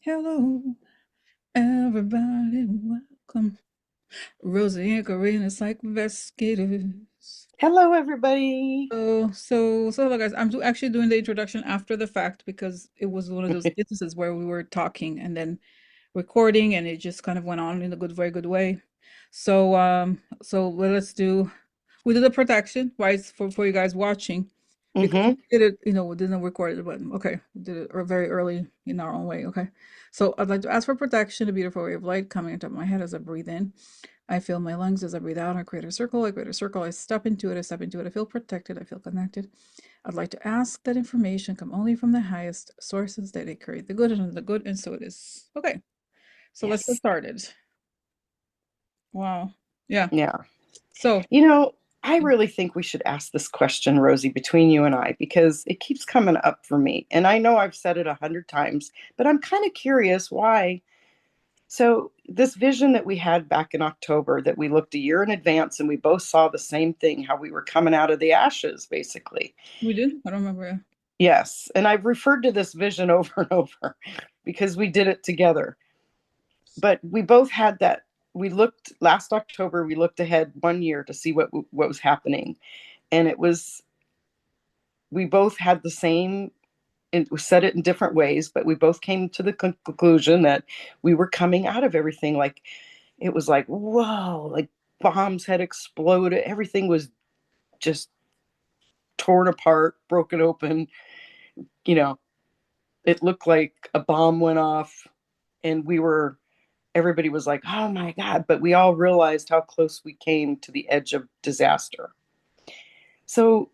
Hello, everybody, welcome. Rosie and Karina, psych investigators. Hello, everybody. So, look, guys, actually doing the introduction after the fact because it was one of those instances where we were talking and then recording, and it just kind of went on in a very good way. So let's do. We did the protection, right, for you guys watching, because Mm-hmm. we did it, we didn't record it, but okay, we did it very early in our own way. Okay, so I'd like to ask for protection, a beautiful ray of light coming into my head as I breathe in. I feel my lungs as I breathe out. I create a circle. I create a circle. I step into it. I step into it. I feel protected. I feel connected. I'd like to ask that information come only from the highest sources, that they create the good and the good, and so it is. Okay, so let's get Yes. started. Wow. Yeah. Yeah. So, You know, I really think we should ask this question, Rosie, between you and I, because it keeps coming up for me. And I know I've said it 100 times, but I'm kind of curious why. So, this vision that we had back in October, that we looked a year in advance and we both saw the same thing, how we were coming out of the ashes, basically. we did? I don't remember. Yes. And I've referred to this vision over and over because we did it together. But we both had that. We looked last October, we looked ahead 1 year to see what was happening. And it was, we both had the same, and we said it in different ways, but we both came to the conclusion that we were coming out of everything. Like, it was like, whoa, like bombs had exploded. Everything was just torn apart, broken open. You know, it looked like a bomb went off, and everybody was like, oh my God. But we all realized how close we came to the edge of disaster. So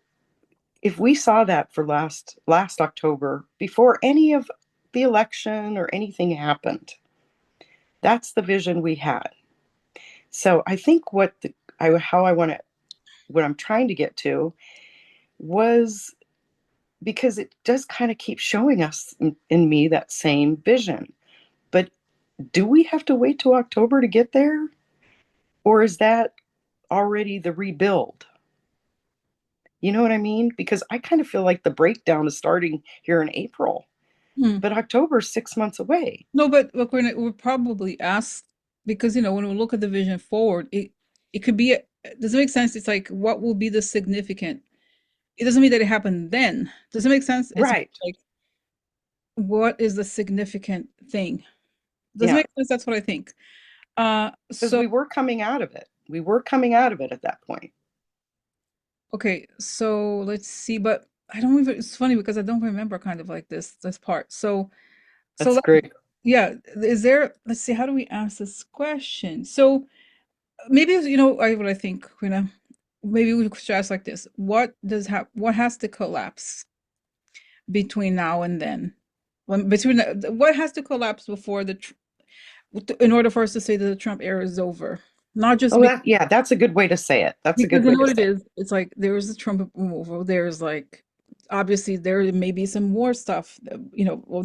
if we saw that for last October, before any of the election or anything happened, that's the vision we had. So I think how I want to, what I'm trying to get to was, because it does kind of keep showing us in me that same vision. But do we have to wait till October to get there? Or is that already the rebuild? You know what I mean? Because I kind of feel like the breakdown is starting here in April, Hmm. but October's 6 months away. No, but look, we're probably asked because when we look at the vision forward, it could be. Does it make sense? It's like, what will be the significant? It doesn't mean that it happened then. Does it make sense? It's Right. like, what is the significant thing? Does it Yeah. make sense? That's what I think. Because So we were coming out of it. We were coming out of it at that point. okay, so let's see, but I don't even. It's funny because I don't remember kind of like this part. So That's great. yeah, is there? Let's see. How do we ask this question? So maybe what I think, maybe we should ask like this: what has to collapse between now and then? What has to collapse before in order for us to say that the Trump era is over? Not just Oh, yeah, that's a good way to say it. That's a because good you way know to what it say it. is. It's like there is the Trump removal. There's like obviously there may be some more stuff, of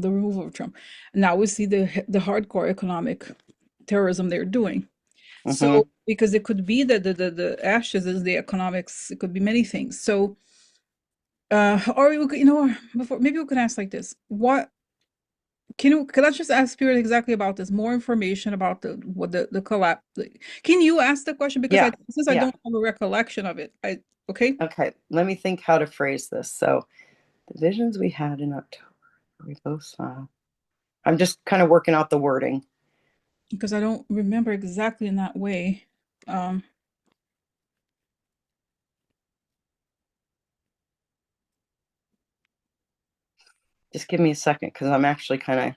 the removal of Trump. Now we see the hardcore economic terrorism they're doing. Hmm. So because it could be that the ashes is the economics, it could be many things. So or we could, before maybe we could ask like this: what could I just ask Spirit exactly about this? More information about the collapse. Can you ask the question because Yeah. since I Yeah. don't have a recollection of it, okay. Okay. Let me think how to phrase this. So, the visions we had in October, we both saw. I'm just kind of working out the wording. Because I don't remember exactly in that way. Um, Just give me a second because I'm actually kind of.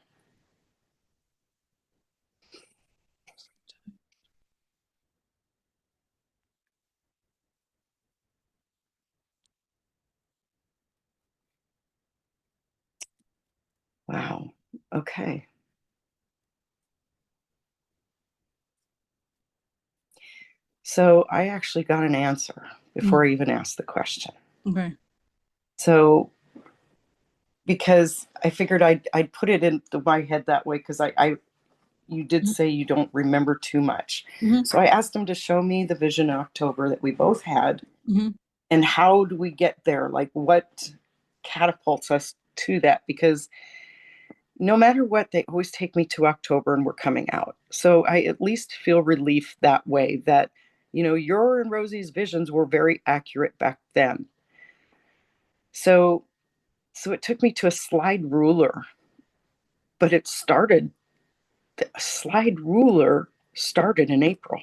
Wow. Okay. So I actually got an answer mm, before I even asked the question. okay. So because I figured I'd put it in my head that way because I you did say you don't remember too much. Mm-hmm, So I asked him to show me the vision in October that we both had, hmm. and how do we get there? Like, what catapults us to that? Because no matter what, they always take me to October and we're coming out. So I at least feel relief that way that, your and Rosie's visions were very accurate back then. So it took me to a slide ruler, but the slide ruler started in April.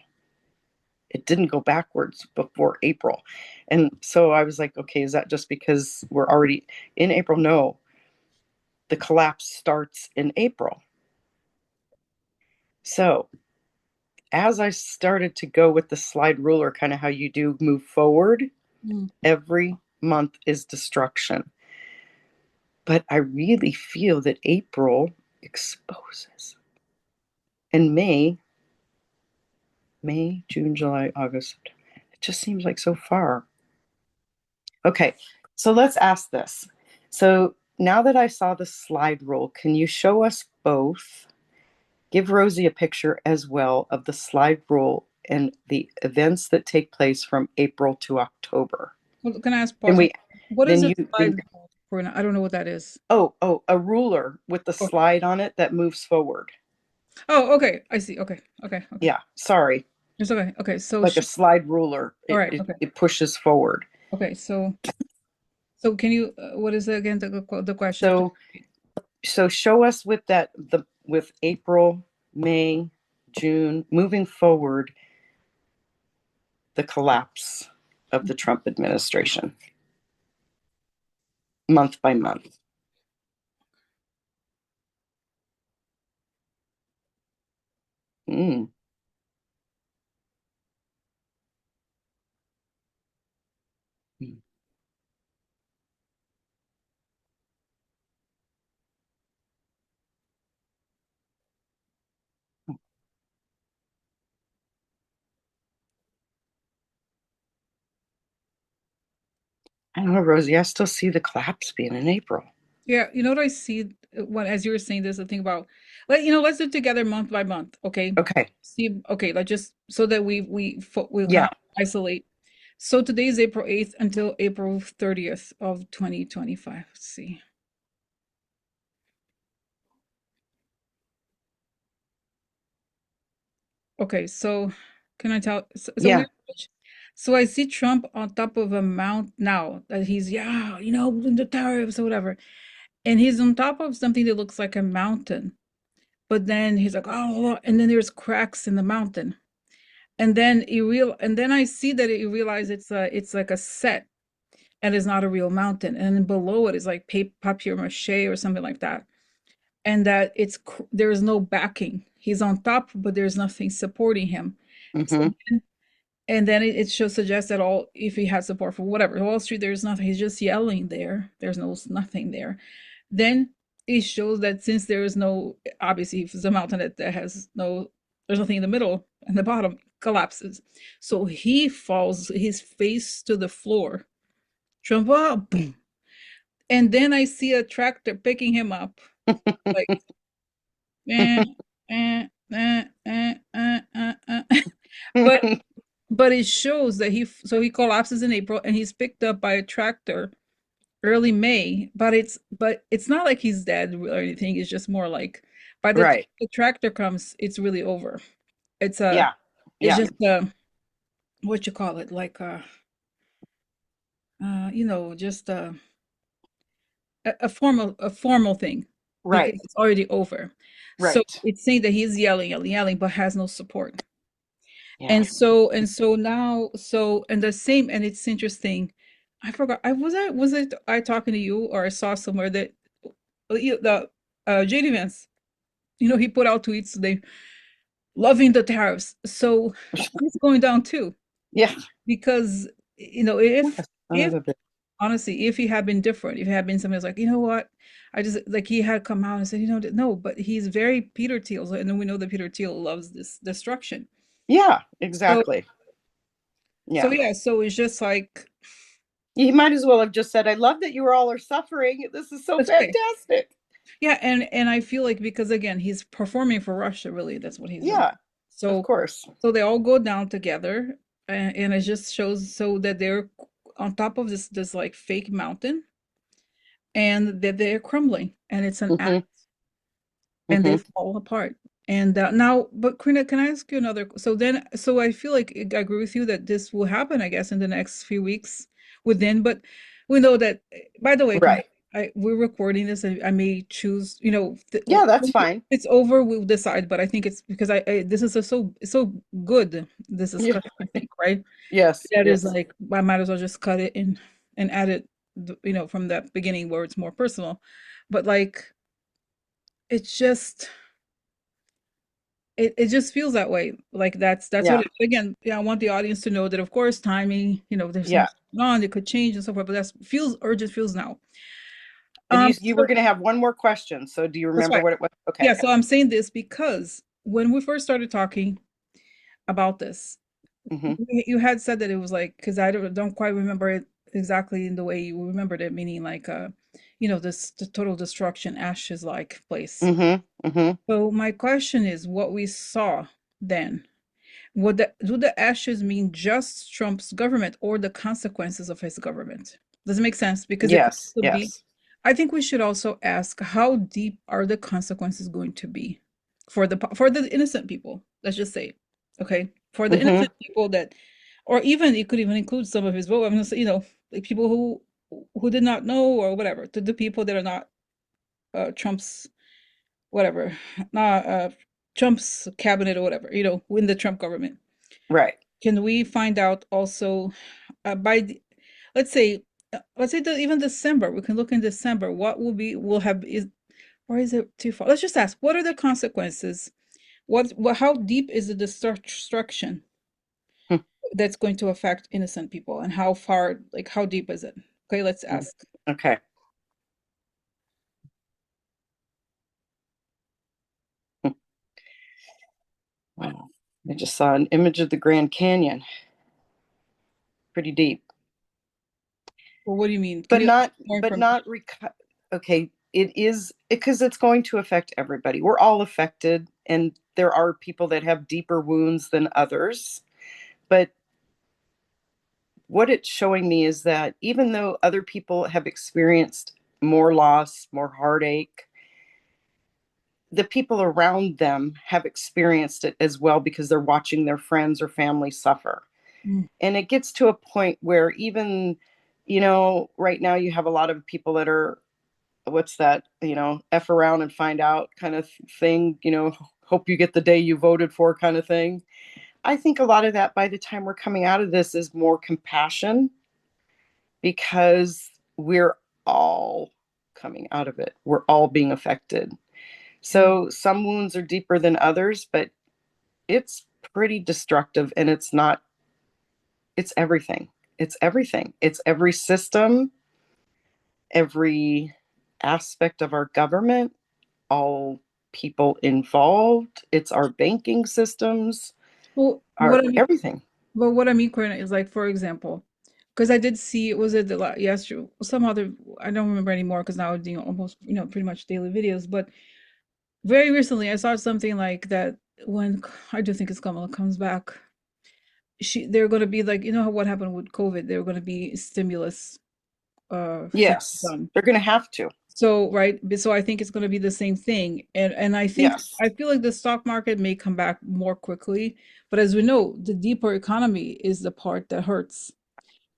It didn't go backwards before April. And so I was like, okay, is that just because we're already in April? No, the collapse starts in April. So as I started to go with the slide ruler, kind of how you do move forward, Mm. every month is destruction. But I really feel that April exposes. And May, June, July, August, it just seems like so far. Okay, so let's ask this. So now that I saw the slide rule, can you show us both? Give Rosie a picture as well of the slide rule and the events that take place from April to October. Well, can I ask, And pause one? What is then a you, slide rule for? I don't know what that is. a ruler with the Oh, slide on it that moves forward. oh, okay. I see. Okay. Okay. Okay. Yeah, sorry, It's okay. Okay. So, like a slide ruler. all It right. it, Okay. it pushes forward. Okay. So can you, what is it again? The question? So show us with with April, May, June, moving forward, the collapse of the Trump administration, month by month. Mm. I don't know, Rosie. I still see the collapse being in April. Yeah, you know what I see when as you were saying this, I think about let's do it together month by month, okay? Okay. See, okay, like just so that we'll kind Yeah. of isolate. So today is April 8th until April 30th of 2025. Let's see. Okay, so can I tell so Yeah. so I see Trump on top of a mount now that he's the tariffs or whatever. And he's on top of something that looks like a mountain. But then he's like, oh, and then there's cracks in the mountain. And then I see that he realized it's like a set and it's not a real mountain. And then below it is like papier mache or something like that. And that there is no backing. He's on top, but there's nothing supporting him. So, Mm-hmm. and then it should suggest that all if he had support for whatever Wall Street, there's nothing. He's just yelling there. There's nothing there. Then it shows that since there is no, obviously, if it's a mountain that has no, there's nothing in the middle and the bottom collapses. So he falls his face to the floor. Trump, oh, boom. And then I see a tractor picking him up, like, eh, eh, eh, eh, but it shows that he collapses in April and he's picked up by a tractor early May, but it's not like he's dead or anything. It's just more like by the time Right. the tractor comes, it's really over. It's a Yeah. it's Yeah. just what you call it, like just a formal thing because Right. it's already over. So Right. it's saying that he's yelling, yelling, yelling, but has no support. Yeah. And so now and the same and it's interesting. I forgot. I talking to you or I saw somewhere that the JD Vance, he put out tweets today loving the tariffs. So he's going down too Yeah. because What a son if of a bitch. honestly, if he had been different, if he had been somebody who's like, you know what, I just like he had come out and said, no, but he's very Peter Thiel, and then we know that Peter Thiel loves this destruction. Yeah, So exactly. Yeah. yeah, so it's just like You might as well have just said, I love that you all are suffering. This is so that's okay. fantastic. Yeah, and I feel like because again, he's performing for Russia, really, that's what he's doing. Yeah, of So course. they all go down together, and it just shows so that they're on top of this like fake mountain, and that they're crumbling, and it's an Hmm. act. and they Mm-hmm. fall apart. And now, but Karina, can I ask you another? So I feel like I agree with you that this will happen, I guess, in the next few weeks within. But we know that. By the way, Karina, Right. we're recording this, and I may choose. Yeah, that's fine. it's over. We'll decide. But I think it's because this is so good. This Yeah. discussion, I think, right? Yes. That is Yes. like I might as well just cut it and add it, from that beginning where it's more personal. But like, it's just it just feels that way. Like that's what Yeah. it, again, yeah, I want the audience to know that of course timing, there's so Yeah. much going on, it could change and so forth, but that's feels urgent feels now. And you were So going to have one more question. So do you that's remember right. what it was? Okay. Yeah, Okay. so I'm saying this because when we first started talking about this, Mm-hmm. you had said that it was like, because I don't quite remember it exactly in the way you remembered it, meaning like this the total destruction, ashes like place. Mm-hmm. Mm-hmm. So my question is what we saw then. Do the ashes mean just Trump's government or the consequences of his government? Does it make sense? Because it could Yes. also be, Yes. I think we should also ask how deep are the consequences going to be for the innocent people? Let's just say, okay, for the Mm-hmm. innocent people that, or even it could even include some of his vote. I'm gonna say, like people who did not know or whatever, to the people that are not Trump's whatever, not Trump's cabinet or whatever, in the Trump government. Right. Can we find out also by let's say even December, we can look in December, what will have is or is it too far? Let's just ask, what are the consequences? How deep is the destruction Hmm. that's going to affect innocent people, and how far, like how deep is it? Okay, let's ask. Okay. Hmm. Wow. I just saw an image of the Grand Canyon. Pretty deep. Well, what do you mean? Can But you not more but information? not okay, it is because it's going to affect everybody. We're all affected, and there are people that have deeper wounds than others. But what it's showing me is that even though other people have experienced more loss, more heartache, the people around them have experienced it as well because they're watching their friends or family suffer. Mm, And it gets to a point where even, right now you have a lot of people that are, what's that, F around and find out kind of thing, hope you get the day you voted for kind of thing. I think a lot of that by the time we're coming out of this is more compassion because we're all coming out of it. We're all being affected. mm. So some wounds are deeper than others, but it's pretty destructive and it's not, it's everything. It's everything. It's every system, every aspect of our government, all people involved. It's our banking systems, Well, our everything. what I mean, Corinna, is like, for example, because I did see, was it yesterday, some other, I don't remember anymore because now I'm doing almost, pretty much daily videos. But very recently, I saw something like that when I do think it's Kamala comes back, they're going to be like, what happened with COVID? They're going to be stimulus thing Yes, done. they're going to have to. So, right, so I think it's going to be the same thing. And Yes, I feel like the stock market may come back more quickly, but as we know, the deeper economy is the part that hurts.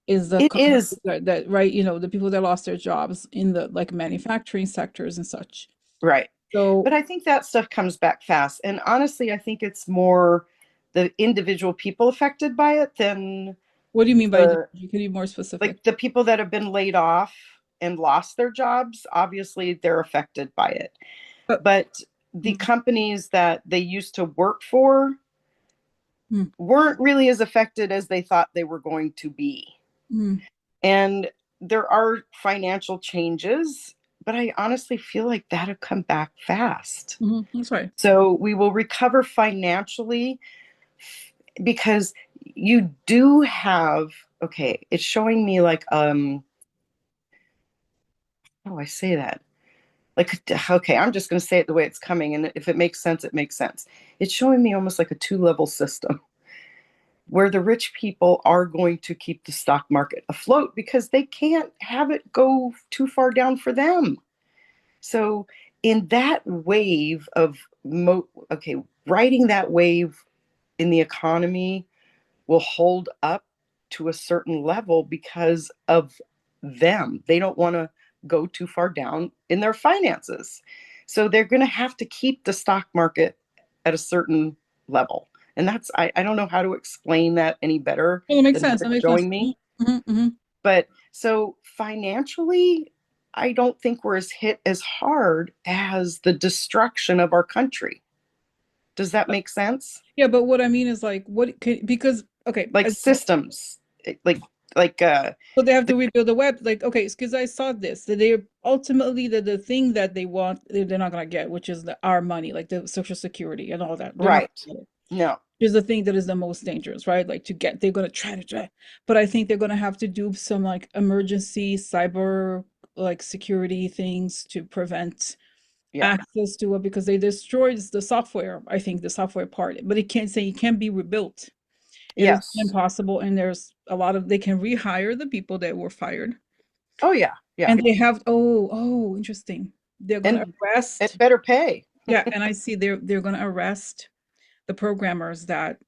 Is the it is. that right, the people that lost their jobs in the like manufacturing sectors and such. Right. But So, I think that stuff comes back fast. And honestly, I think it's more the individual people affected by it than what do you mean by the, individual? Can you be more specific? like the people that have been laid off and lost their jobs. Obviously, they're affected by it. But But the mm, companies that they used to work for mm, weren't really as affected as they thought they were going to be. mm, And there are financial changes, but I honestly feel like that'll come back fast. that's right. So we will recover financially because you do have, okay, it's showing me like, how do I say that? Like, okay, I'm just going to say it the way it's coming. And if it makes sense, it makes sense. It's showing me almost like a two-level system where the rich people are going to keep the stock market afloat because they can't have it go too far down for them. So in that wave of okay, riding that wave in the economy will hold up to a certain level because of them. They don't want to go too far down in their finances. So they're going to have to keep the stock market at a certain level. And that's, I don't know how to explain that any better Well, it makes than how sense. they're That makes sense. showing me. Mm-hmm. But so financially, I don't think we're as hit as hard as the destruction of our country. Does that make sense? Yeah, but what I mean is like, what can, because, okay, Like systems, like like so they have the to rebuild the web. Like, okay, because I saw this, that they're ultimately the thing that they want, they're not gonna get, which is our money, like the Social Security and all that. They're not right. gonna get it. No. Is the thing that is the most dangerous, right? Like to get, they're gonna try, but I think they're gonna have to do some like emergency cyber like security things to prevent Yeah. access to it because they destroyed the software. I think the software part, but it can't say it can be rebuilt. It is Yes. impossible, and there's a lot of they can rehire the people that were fired, Oh yeah. Yeah. and they have interesting. They're gonna And it arrest. better pay. Yeah, and I see they're gonna arrest the programmers that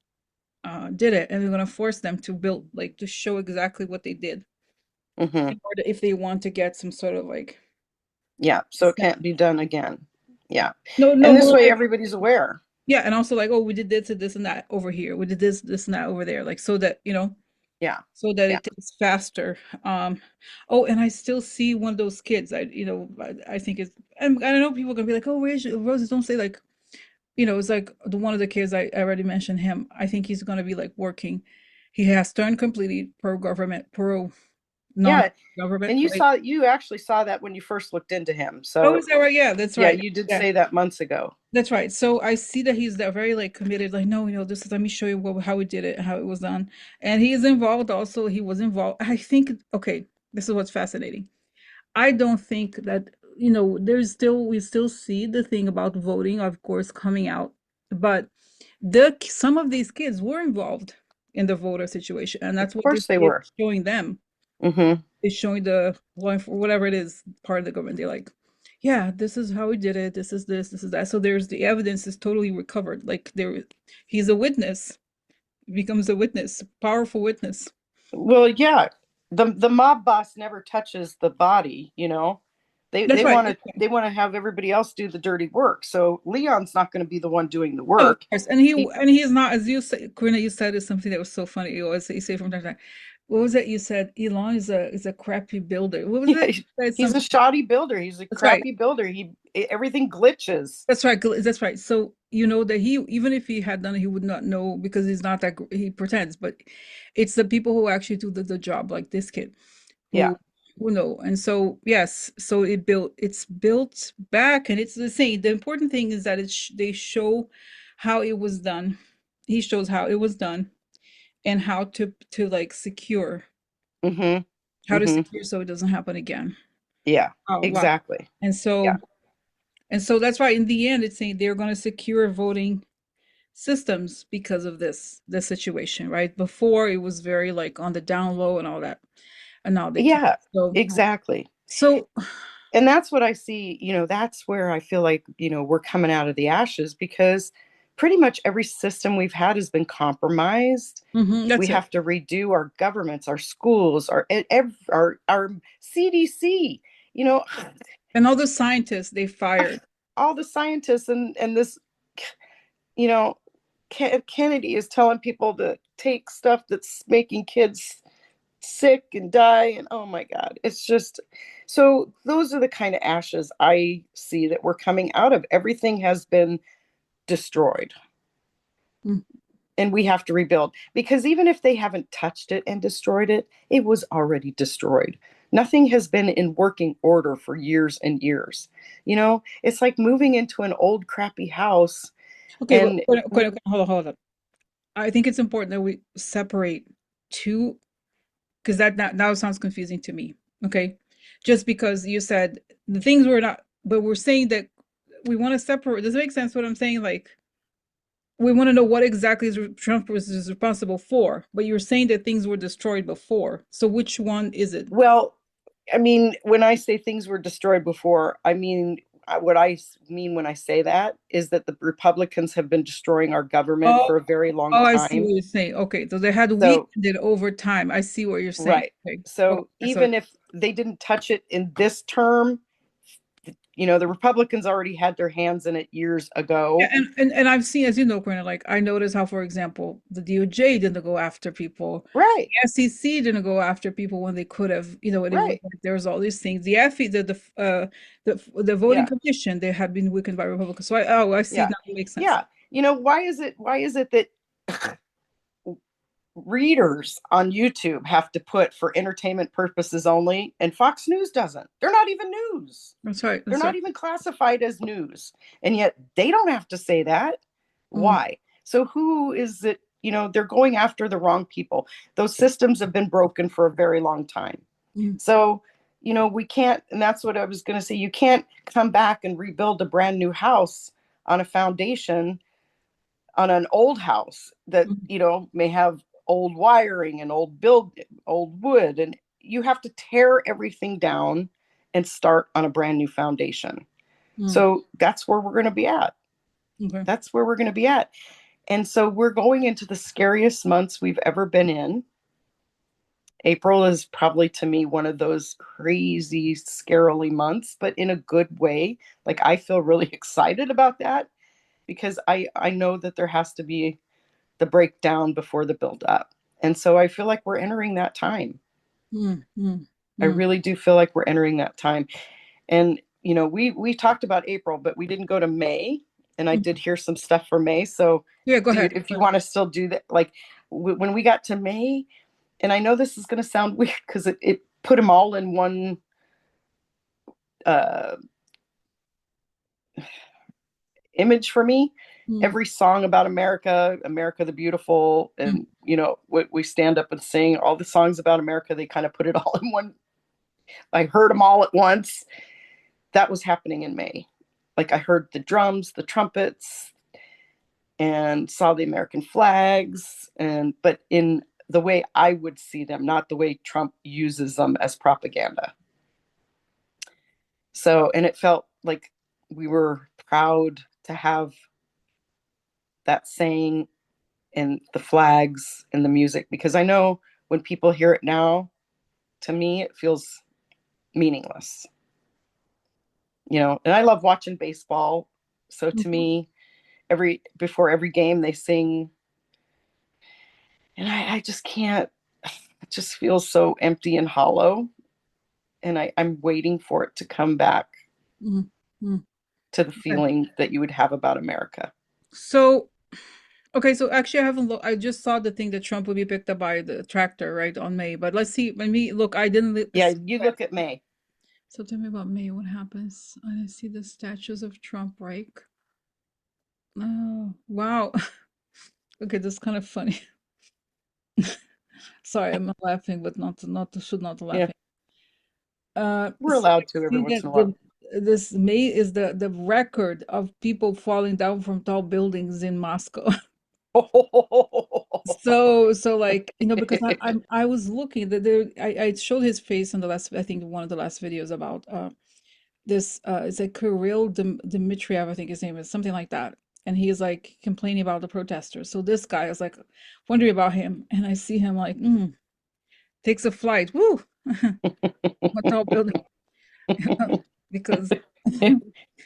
did it, and they're gonna force them to build like to show exactly what they did Hmm. in order if they want to get some sort of like Yeah. So it can't be done again. Yeah. no And this more way like everybody's aware. yeah, and also like, oh, we did this and this and that over here. We did this and that over there, like so that Yeah. so that Yeah. it is faster. Oh, and I still see one of those kids. I think it's, and I know people are gonna be like, oh, where's Roses? Don't say like, it's like the one of the kids I already mentioned him. I think he's gonna be like working. He has turned completely pro government, pro Yeah. non-government, And right? you actually saw that when you first looked into him. Oh, So is that right? Yeah, that's yeah, right. you did Yeah. say that months ago. That's right. So I see that he's that very like committed, like, no, this is let me show you how we did it, how it was done. And he is involved also. He was involved. I think, okay, this is what's fascinating. I don't think that, we still see the thing about voting, of course, coming out, but some of these kids were involved in the voter situation, and Of that's what course this they is were. showing them. Hmm. Is showing the law whatever it is part of the government. They're like, yeah, this is how we did it. This is that. So there's the evidence is totally recovered. Like he's a witness. He becomes a witness, powerful witness. Well, yeah. The mob boss never touches the body, you know. They That's they right. want to they want to have everybody else do the dirty work. So Leon's not going to be the one doing the No, of work. course. And he is not, as you say, Karina, you said is something that was so funny. You say from time to time. What was it you said? Elon is a crappy builder. What was Yeah, it? You said he's a something. shoddy builder. He's a That's right. crappy builder. Everything glitches. That's right. That's right. So you know that he, even if he had done it, he would not know because he's not that. He pretends, but it's the people who actually do the job, like this kid, Yeah. who know. And so yes, so it's built back, and it's the same. The important thing is that they show how it was done. He shows how it was done and how to like secure, Hmm. how to Hmm. secure so it doesn't happen again. Yeah. Oh wow. Exactly. And Yeah. so and so that's right. In the end, it's saying they're going to secure voting systems because of this situation, right? Before it was very like on the down low and all that, and now they can't. Yeah. So, Exactly. so And that's what I see, that's where I feel like, we're coming out of the ashes because pretty much every system we've had has been compromised. We that's it. have to redo our governments, our schools, our CDC, you know, And all the scientists they fired. all the scientists and this, you know, Kennedy is telling people to take stuff that's making kids sick and die, and oh my god, it's just, so those are the kind of ashes I see that we're coming out of. Everything has been destroyed, Mm. and we have to rebuild, because even if they haven't touched it and destroyed it, it was already destroyed. Nothing has been in working order for years and years. It's like moving into an old crappy house. Okay, but And okay, hold on. I think it's important that we separate two because that now sounds confusing to me. Okay, just because you said the things were not, but we're saying that we want to separate. Does it make sense what I'm saying? Like we want to know what exactly Trump was responsible for, but you're saying that things were destroyed before. So which one is it? well, I mean, when I say things were destroyed before, I mean what I mean when I say that is that the Republicans have been destroying our government Oh, for a very long oh, I see time. what you're saying. Okay, so they had So, weakened it over time. I see what you're saying. right. Okay, okay, So so even if they didn't touch it in this term, the Republicans already had their hands in it years yeah, ago. and I've seen, as you know, Corinne, like I noticed how, for example, the DOJ didn't go after people. Right. The SEC didn't go after people when they could have, and it was Right. like there was all these things. The FE, the voting Yeah. commission, they had been weakened by Republicans. So I see Yeah. now it makes sense. Yeah. Why is it that readers on YouTube have to put for entertainment purposes only, and Fox News doesn't? They're not even news. That's right. They're That's not right. even classified as news. And yet they don't have to say that. Mm, Why? So who is it? They're going after the wrong people. Those systems have been broken for a very long time. mm, So, we can't, and that's what I was going to say. You can't come back and rebuild a brand new house on a foundation on an old house that, mm, may have old wiring and old wood. And you have to tear everything down and start on a brand new foundation. mm. So that's where we're going to be at. Okay. That's where we're going to be at. And so we're going into the scariest months we've ever been in. April is probably to me one of those crazy, scarily months, but in a good way. Like I feel really excited about that because I know that there has to be the breakdown before the build up. And so I feel like we're entering that time. Mm, mm, I mm, really do feel like we're entering that time. And we talked about April, but we didn't go to May. And I mm. did hear some stuff for May. So Yeah, go ahead. if you want to still do that, like when we got to May, and I know this is going to sound weird because it put them all in one uh, image for me. Mm, Every song about America, America the Beautiful, mm, and we stand up and sing all the songs about America. They kind of put it all in one. I heard them all at once. That was happening in May. Like I heard the drums, the trumpets, and saw the American flags, but in the way I would see them, not the way Trump uses them as propaganda. So, and it felt like we were proud to have that saying and the flags and the music, because I know when people hear it now, to me, it feels meaningless, and I love watching baseball. So to mhm, me, before every game, they sing, and I just can't, it just feels so empty and hollow. And I'm waiting for it to come back mm, mm. to the Okay. feeling that you would have about America. So, okay, so actually, I haven't looked. I just saw the thing that Trump would be picked up by the tractor, right, on May. But let's see. Let me look. I didn't. Yeah, you look at May. So tell me about May. What happens? I didn't see the statues of Trump, right? Oh, wow. Okay, that's kind of funny. Sorry, I'm laughing, but should not Yeah, laughing. we're So I allowed to every see once that in a while. this May is the record of people falling down from tall buildings in Moscow. So like because I was looking that I showed his face on the last, I think, one of the last videos about this it's like Kirill Dmitriev, I think his name is, something like that, and he's like complaining about the protesters. So this guy is like wondering about him, and I see him like takes a flight, woo, a tall building. Because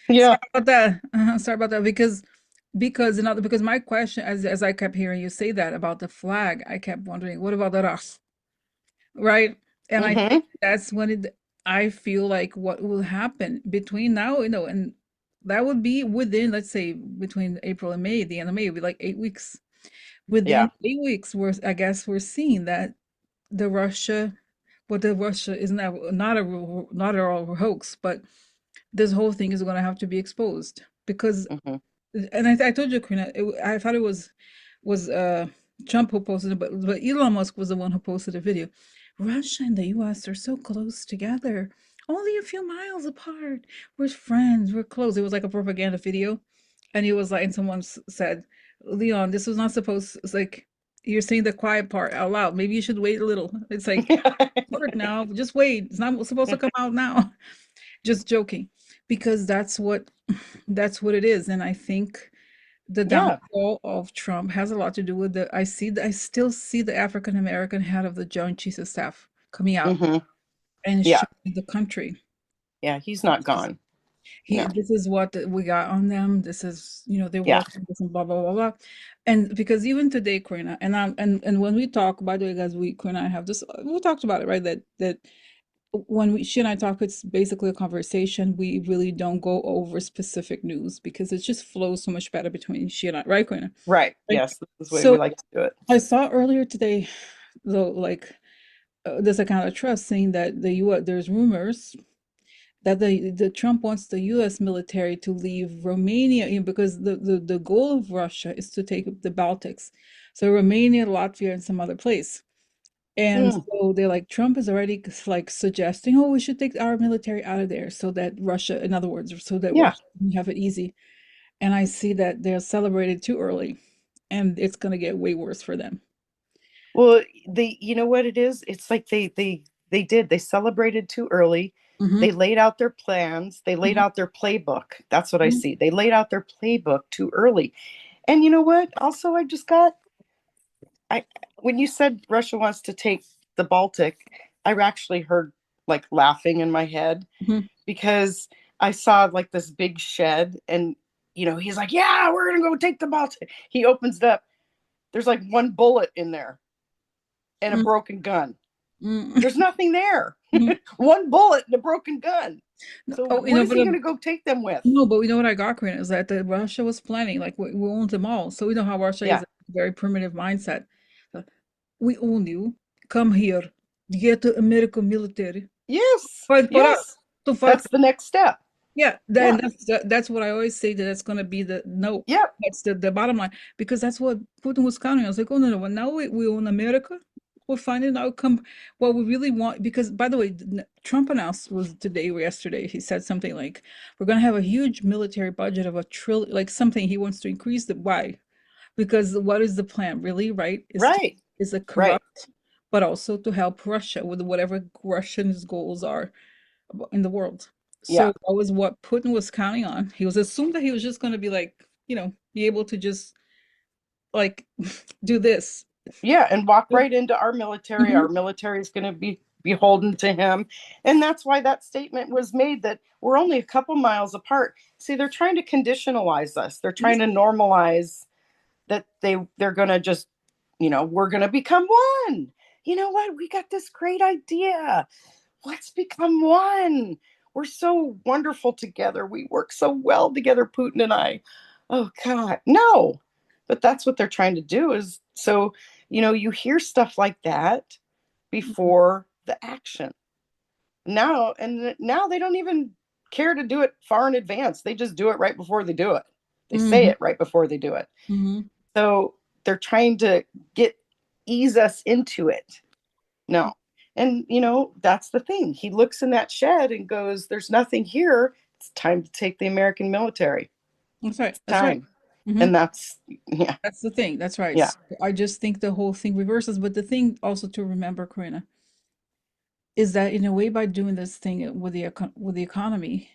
Yeah. sorry about that. Sorry about that. Because my question, as I kept hearing you say that about the flag, I kept wondering, what about the Ras, right? And I think Hmm. that's when I feel like what will happen between now, and that would be within, let's say, between April and May, the end of May would be like 8 weeks. Within Yeah. 8 weeks, I guess we're seeing that the Russia, the Russia is not at all a hoax, but this whole thing is going to have to be exposed because, Hmm. and I told you, Karina, I thought it was Trump who posted it, but Elon Musk was the one who posted the video. Russia and the U.S. are so close together, only a few miles apart. We're friends, we're close. It was like a propaganda video, and he was like, and someone said, "Leon, this was not supposed." It's like you're saying the quiet part out loud. Maybe you should wait a little. It's like, work now. Just wait. It's not supposed to come out now. Just joking. because that's what it is. And I think the Yeah. downfall of Trump has a lot to do with I still see the African American head of the Joint Chiefs of Staff coming out Hmm. and Yeah. showing the country. Yeah. He's not gone. No. This is what we got on them. This is, they Yeah. work on this and blah blah blah blah. And because even today, Karina, and when we talk, by the way, guys, Karina and I have this, we talked about it, right? That when she and I talk, it's basically a conversation. We really don't go over specific news because it just flows so much better between she and I, right, Karina? Right. Right. Yes. This is the way we So like to do it. I saw earlier today, though, like this account of trust saying that the U.S. there's rumors that the Trump wants the U.S. military to leave Romania, because the goal of Russia is to take the Baltics, so Romania, Latvia, and some other place. And Mm, so they're like, Trump is already like suggesting, oh, we should take our military out of there so that Russia, in other words, so that yeah. Russia can have it easy. And I see that they're celebrated too early, and it's going to get way worse for them. Well, you know what it is? It's like they celebrated too early. Hmm. They laid out their plans. They laid Hmm. out their playbook. That's what I see. They laid out their playbook too early. And you know what? Also, I when you said Russia wants to take the Baltic, I actually heard like laughing in my head Hmm. because I saw like this big shed and he's like, "Yeah, we're going to go take the Baltic." He opens it up. There's like one bullet in there and a broken gun. Hmm. There's nothing there. One bullet and a broken gun. No, So oh, what is he going to go take them with? no, but we know what I got, Korean, is that Russia was planning, like we owned them all. So we know how Russia is, Yeah. a very primitive mindset. Uh, We own you. Come here. Get the American military. Yes. Fight for us. Yes. To fight. That's the next step. Yeah, Yeah. that's what I always say, that that's going to be the no. Yep. That's the bottom line, because that's what Putin was counting. I was like, oh no, no, well, now we own America. We're finding outcome what we really want. Because by the way, Trump announced was today or yesterday. He said something like, "We're going to have a huge military budget of $1 trillion," like something he wants to increase the why. Because what is the plan really? Right? Right. Is a Right. corrupt, but also to help Russia with whatever Russians' goals are in the world. Yeah. So that was what Putin was counting on. He was assumed that he was just going to be like, be able to just like do this. Yeah. And walk right into our military. Hmm. Our military is going to be beholden to him. And that's why that statement was made that we're only a couple miles apart. See, they're trying to conditionalize us. They're trying to normalize that they're going to just, we're going to become one. You know what? We got this great idea. Let's become one. We're so wonderful together. We work so well together, Putin and I. Oh God, no. But that's what they're trying to do is so, you hear stuff like that before the action. Now they don't even care to do it far in advance. They just do it right before they do it. They say Hmm. it right before they do it. Hmm. So they're trying to get ease us into it. No. And that's the thing. He looks in that shed and goes, "There's nothing here. It's time to take the American military. That's right. It's That's right. time." Hmm. And that's yeah, That's the thing. That's right. yeah, So I just think the whole thing reverses. But the thing also to remember, Karina, is that in a way, by doing this thing with with the economy,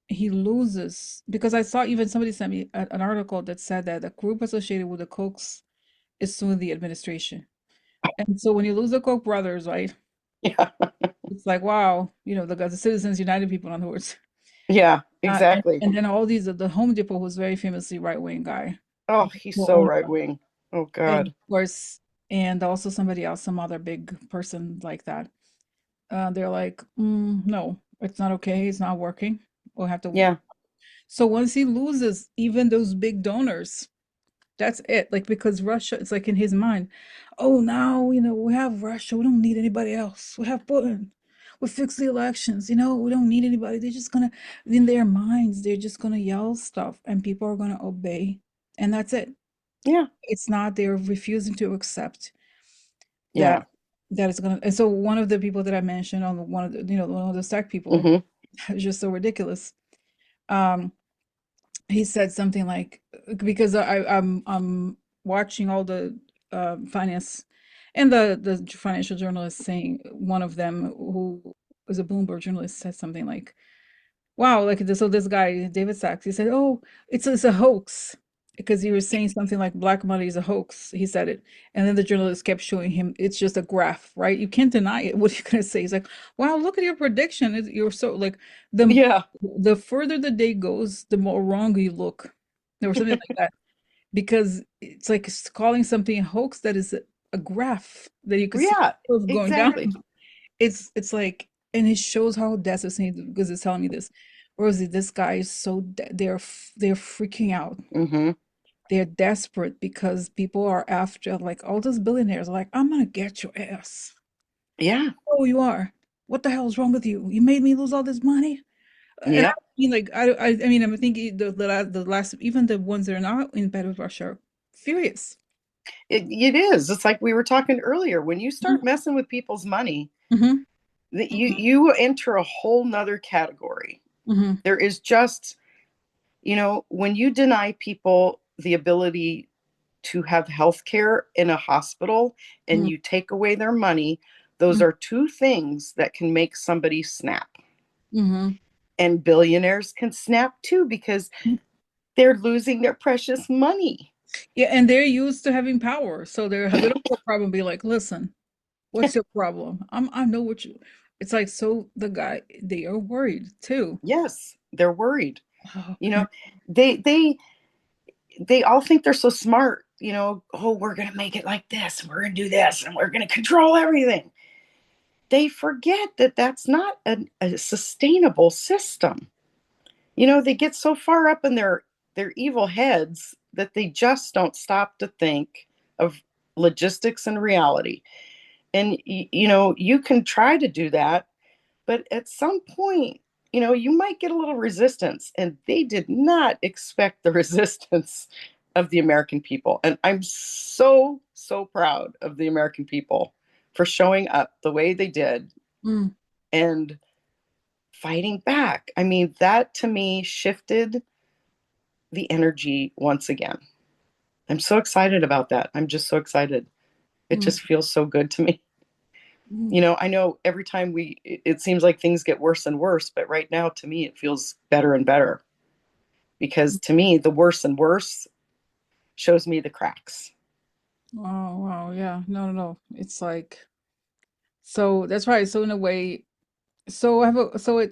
he loses, because I saw even somebody sent me an article that said that the group associated with the Kochs is suing the administration. And so when you lose the Koch brothers, right, yeah, it's like, wow, the Citizens United people, in other words. yeah, And, exactly. and then all these, the Home Depot, who's very famously right-wing guy, Oh, he's will so own right them. wing. Oh And God. of course, and also somebody else, some other big person like that. They're like, no, it's not okay. It's not working. We'll have to. Yeah, So once he loses even those big donors, that's it. Like, because Russia, it's like in his mind, oh, now, we have Russia. We don't need anybody else. We have Putin. We fix the elections. We don't need anybody. They're just gonna, in their minds, they're just gonna yell stuff and people are gonna obey. And that's it. yeah, It's not, they're refusing to accept that yeah. it's gonna. And so one of the people that I mentioned on one of the, one of the tech people, Hmm. is just so ridiculous. Um, he said something like, because I'm watching all the finance and the financial journalists saying, one of them who was a Bloomberg journalist said something like, wow, like this, so this guy, David Sachs, he said, "Oh, it's a hoax," because he was saying something like black money is a hoax. He said it, and then the journalist kept showing him it's just a graph, right? You can't deny it. What are you gonna say? He's like, "Wow, look at your prediction. You're so like the Yeah, the further the day goes, the more wrong you look." There was something like that because it's like calling something a hoax that is a graph that you could see yeah, going down. exactly. It's like, and it shows how desperate because it's telling me this. Rosie, this guy is so they're freaking out. Hmm. They're desperate because people are after like all those billionaires are like, I'm gonna get your ass. Yeah, Oh, you are. What the hell is wrong with you? You made me lose all this money. And I yep. mean, like, I mean, I'm thinking the last, even the ones that are not in bed with Russia, are furious. It is. It's like we were talking earlier. When you start messing with people's money, Mm-hmm. that you enter a whole nother category. Mm-hmm. There is just, when you deny people the ability to have health care in a hospital and Mm-hmm. you take away their money, those are two things that can make somebody snap. Mm-hmm. And billionaires can snap too because they're losing their precious money. Yeah, and they're used to having power, so they don't have a problem be like, listen, what's your problem? I know what you. It's like so the guy they are worried too. Yes, they're worried. Oh, You okay. know, they they they all think they're so smart. Oh, we're going to make it like this, and we're going to do this, and we're going to control everything. They forget that that's not a sustainable system. They get so far up in their evil heads that they just don't stop to think of logistics and reality. And you can try to do that, but at some point, you might get a little resistance, and they did not expect the resistance of the American people. And I'm so proud of the American people for showing up the way they did Mm, and fighting back. I mean, that to me shifted the energy once again. I'm so excited about that. I'm just so excited. It mm, just feels so good to me. mm, I know every time it seems like things get worse and worse, but right now to me, it feels better and better because mm. to me, the worse and worse shows me the cracks. Oh, wow, yeah. No, no, no. It's like so that's right. So in a way, so I have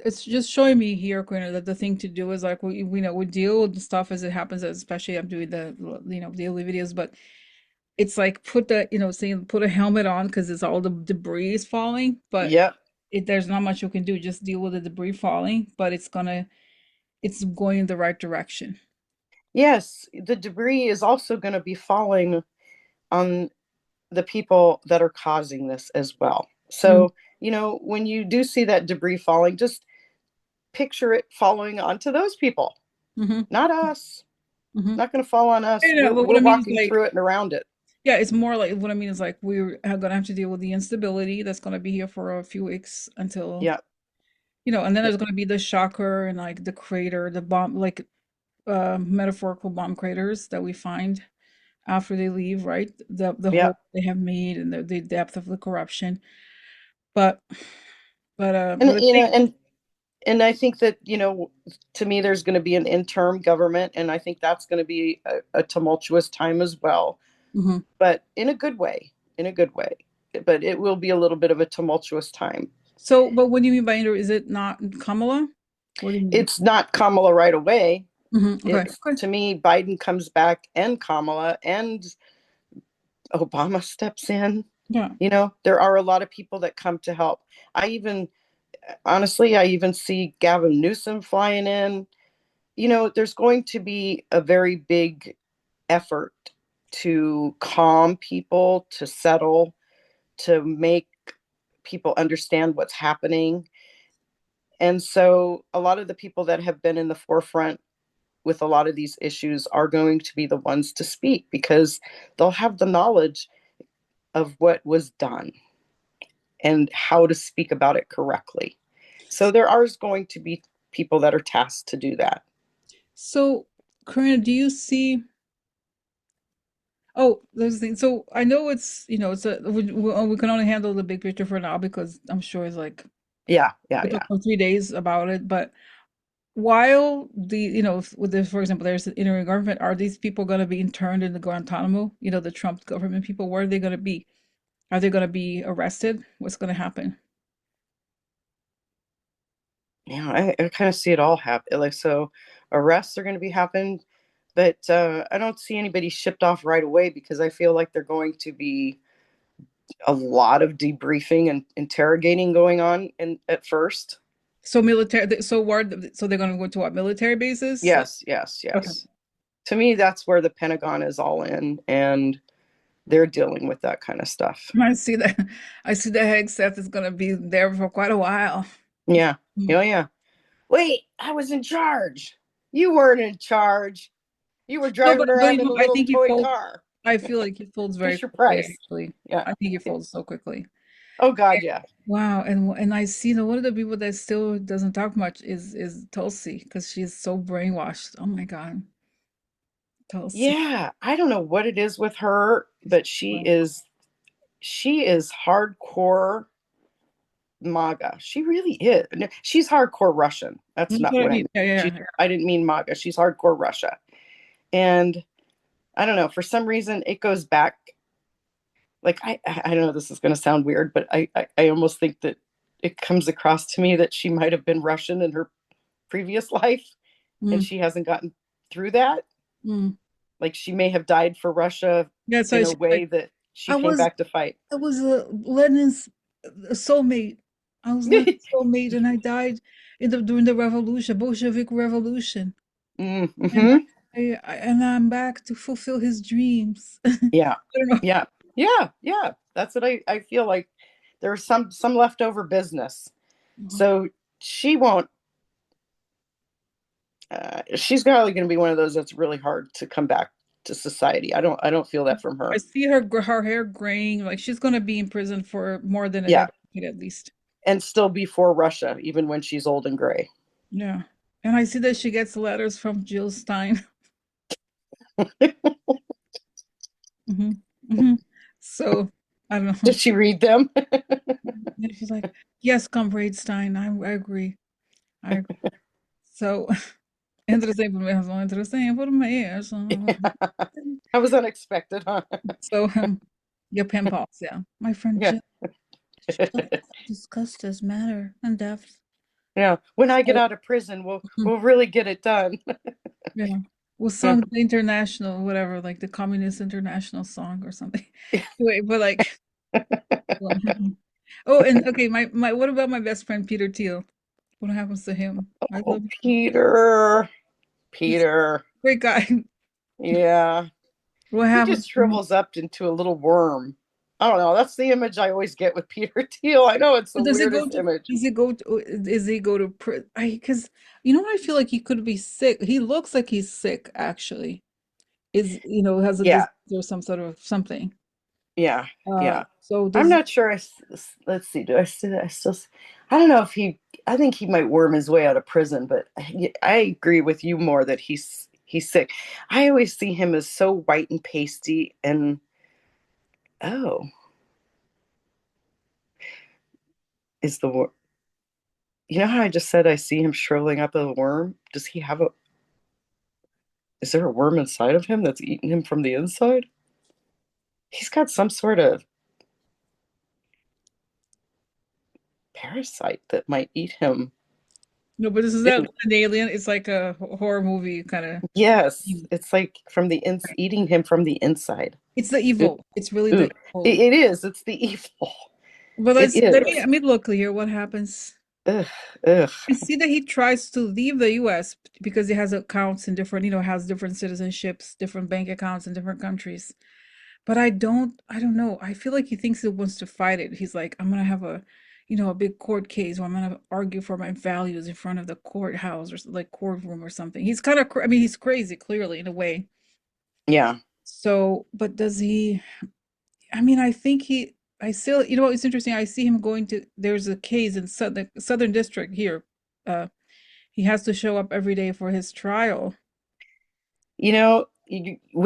it's just showing me here, Quinn, that the thing to do is like we know we deal with the stuff as it happens, especially I'm doing the daily videos, but it's like put the saying put a helmet on because it's all the debris is falling, but Yep. there's not much you can do. Just deal with the debris falling, but it's going in the right direction. Yes, the debris is also going to be falling on the people that are causing this as well. Mm, So, when you do see that debris falling, just picture it falling onto those people, mm-hmm, not us. mm-hmm. Not going to fall on us. Yeah, We're but what we're I mean is walking like, through it and around it. yeah, it's more like what I mean is like we're gonna have to deal with the instability that's gonna be here for a few weeks until Yeah. and then there's gonna be the shocker and like the crater, the bomb, like metaphorical bomb craters that we find after they leave, right? The Yeah. hole they have made and the depth of the corruption. But And but the thing, I think that, to me there's going to be an interim government, and I think that's going to be a tumultuous time as well, mhm. but in a good way, in a good way. But it will be a little bit of a tumultuous time. So, but what do you mean by inter? Is it not Kamala? What do you mean? It's not Kamala right away. Okay, It's, okay, to me, Biden comes back and Kamala and Obama steps in. yeah. There are a lot of people that come to help. I even Honestly, I even see Gavin Newsom flying in. There's going to be a very big effort to calm people, to settle, to make people understand what's happening. And so a lot of the people that have been in the forefront with a lot of these issues are going to be the ones to speak because they'll have the knowledge of what was done and how to speak about it correctly. So there are going to be people that are tasked to do that. So, Karina, do you see? Oh, there's the thing. So I know it's it's a we can only handle the big picture for now because I'm sure it's like Yeah, yeah, we talked yeah. for 3 days about it, but while with this, for example, there's an interim government, are these people going to be interned into Guantanamo? The Trump government people, where are they going to be? Are they going to be arrested? What's going to happen? Yeah, I kind of see it all happen. Like, so arrests are going to be happening, but I don't see anybody shipped off right away because I feel like they're going to be a lot of debriefing and interrogating going on at first. So military, so they're going to go to what, military bases? Like, Yes, yes, okay. yes. To me, that's where the Pentagon is all in, and they're dealing with that kind of stuff. I see that. I see that Hegseth is going to be there for quite a while. Yeah. Mm. Oh, yeah. Wait, I was in charge. You weren't in charge. You were No, driving but around in a I little think he toy folds. car. I feel like he folds very Fisher quickly. Price. Actually, Yeah. I think he folds so quickly. Oh, God, yeah. Wow, and I see that one of the people that still doesn't talk much is Tulsi because she's so brainwashed. Oh my God, Tulsi. Yeah. I don't know what it is with her, but she is hardcore MAGA. She really is. No, she's hardcore Russian. That's That's not what I what I mean. meant. Yeah, yeah, yeah. I didn't mean MAGA. She's hardcore Russia. And I don't know, for some reason it goes back. Like, I don't know, this is going to sound weird, but I almost think that it comes across to me that she might have been Russian in her previous life and Mm, she hasn't gotten through that. mm. Like, she may have died for Russia Yeah, so in a she's like, way that she I came was back to fight. I was Lenin's soulmate. I was Lenin's soulmate, and I died during the revolution, Bolshevik Revolution. And Mm-hmm. I'm back to fulfill his dreams. I Yeah. don't know. Yeah. Yeah. Yeah. That's what I feel like. There's some leftover business. So she won't, she's probably going to be one of those that's really hard to come back to society. I don't feel that from I her. see her hair graying. Like she's gonna be in prison for more than a Yeah. decade at least. And still be for Russia, even when she's old and gray. Yeah. And I see that she gets letters from Jill Stein. hmm hmm So I don't know. Did she read them? And she's like, yes, comrade Stein, I agree. I agree. So entre sempre mesmo, entre sempre mesmo. That was unexpected, huh? So your pen pals, yeah. My friend Yeah. Jill, let's discuss this matter in depth. Yeah. When I get So, out of prison, we'll mhm, we'll really get it done. yeah. We Yeah. sung the international, whatever, like the Communist International song or something. Wait, but like, oh, and okay, what about my best friend Peter Thiel? What happens to him? I Oh, love him. Peter. He's a Peter. great guy. Yeah. What He happens just to him? shrivels up into a little worm. I don't know. That's the image I always get with Peter Thiel. I know it's the Does he go weirdest to? image. Does he go to? Is he go to? I because I feel like he could be sick. He looks like he's sick. Actually, has a Yeah. disease or some sort of something. Yeah. Yeah. So I'm does not sure. Let's see. Do I still? I don't know if he. I think he might worm his way out of prison, but I agree with you more that he's sick. I always see him as so white and pasty, and oh, is the wor- you know how I just said I see him shriveling up a worm? Does he have a? Is there a worm inside of him that's eating him from the inside? He's got some sort of parasite that might eat him. no? But this is that an alien? It's like a horror movie kind of. Yes, it's like from the eating him from the inside. It's the Ooh, evil. It's really ooh. the evil. It is. It's the evil. But It let is. me look here. What happens? Ugh, ugh. I see that he tries to leave the U.S. because he has accounts in different, has different citizenships, different bank accounts in different countries. But I don't know. I feel like he thinks he wants to fight it. He's like, I'm gonna have a big court case where I'm gonna argue for my values in front of the courthouse or like courtroom or something. He's kind of, I mean, he's crazy, clearly, in a way. Yeah. So, but does he? I mean, I still, it's interesting. I see him going to, there's a case in Southern District here. Uh, he has to show up every day for his trial. You know,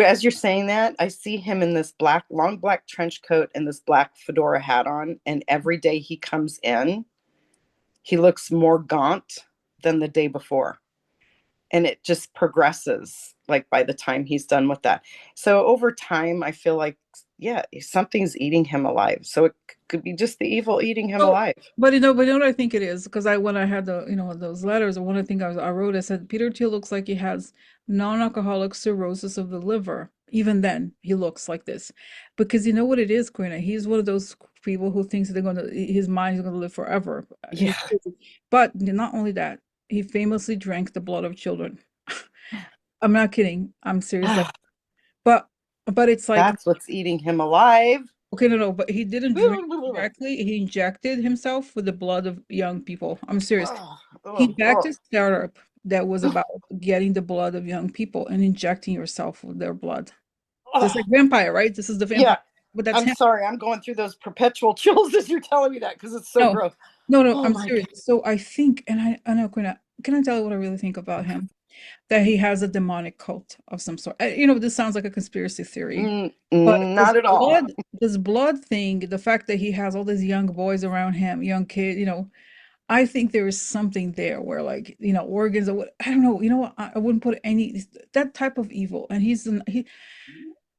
as you're saying that, I see him in this long black trench coat and this black fedora hat on, and every day he comes in, he looks more gaunt than the day before. and it just progresses like by the time he's done with that. So over time I feel like, yeah, something's eating him alive, so it could be just the evil eating him Oh, alive. but you know what I think it is? Because when I had the, those letters, one of the things I wrote, I said, Peter Thiel looks like he has non-alcoholic cirrhosis of the liver. Even then, he looks like this. Because you know what it is, Karina? He's one of those people who thinks his mind is going to live forever. Yeah. But not only that, he famously drank the blood of children. I'm not kidding. I'm serious. But, but it's like, That's what's eating him alive. okay, no, but he didn't drink directly. He injected himself with the blood of young people. I'm serious. Oh, He oh, backed oh. a startup that was about getting the blood of young people and injecting yourself with their blood. Just like Oh. vampire, right? This is the Yeah, vampire, but that's I'm him. sorry, I'm going through those perpetual chills as you're telling me that because it's so No, gross. no, Oh I'm my God. serious. So I think, and I know, can I tell you what I really think about him? That he has a demonic cult of some sort. This sounds like a conspiracy theory, but Not at all. this blood thing, the fact that he has all these young boys around him, young kids, I think there is something there where, like, organs or what, I don't know, what, I wouldn't put any that type of evil. And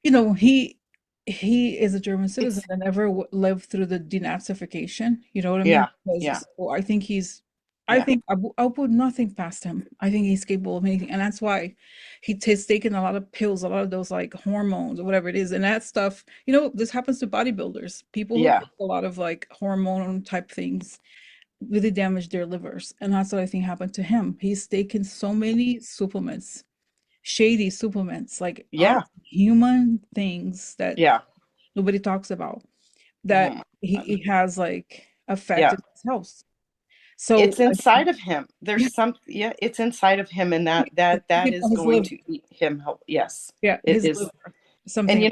you know, he he is a German citizen It's that never lived through the denazification. You know what I mean? yeah, yeah, So I think yeah, I'll put nothing past him. I think he's capable of anything, and that's why he's taken a lot of pills, a lot of those like hormones or whatever it is, and that stuff. This happens to bodybuilders, people who yeah, take a lot of like hormone type things really damage their livers, and that's what I think happened to him. He's taken so many supplements, shady supplements, like yeah, human things that yeah. nobody talks about, Oh that my God. he has like Yeah. affected his health. So It's inside of him. There's yeah, some, yeah, it's inside of him, and that is his going liver, to eat him. Yes, yeah, it his is. liver, And something.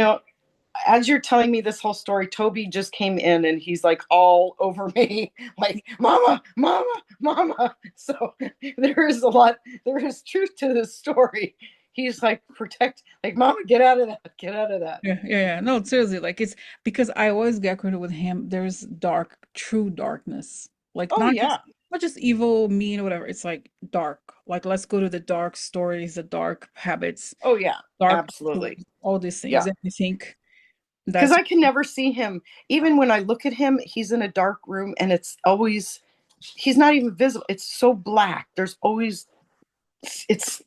as you're telling me this whole story, Toby just came in and he's like all over me, like, Mama, Mama, Mama. So there is truth to this story. He's like, protect, like, Mama, get out of that, get out of that. Yeah. No, seriously, like it's because I always get credit with him. There's true darkness. Like Oh, yeah. not just evil, mean, or whatever. It's like dark. Like let's go to the dark stories, the dark habits, Oh, yeah. dark Absolutely. rituals, all these things. Yeah. And I think Because that's I can never see him. Even when I look at him, he's in a dark room and it's always, he's not even visible. It's so black. There's always, it's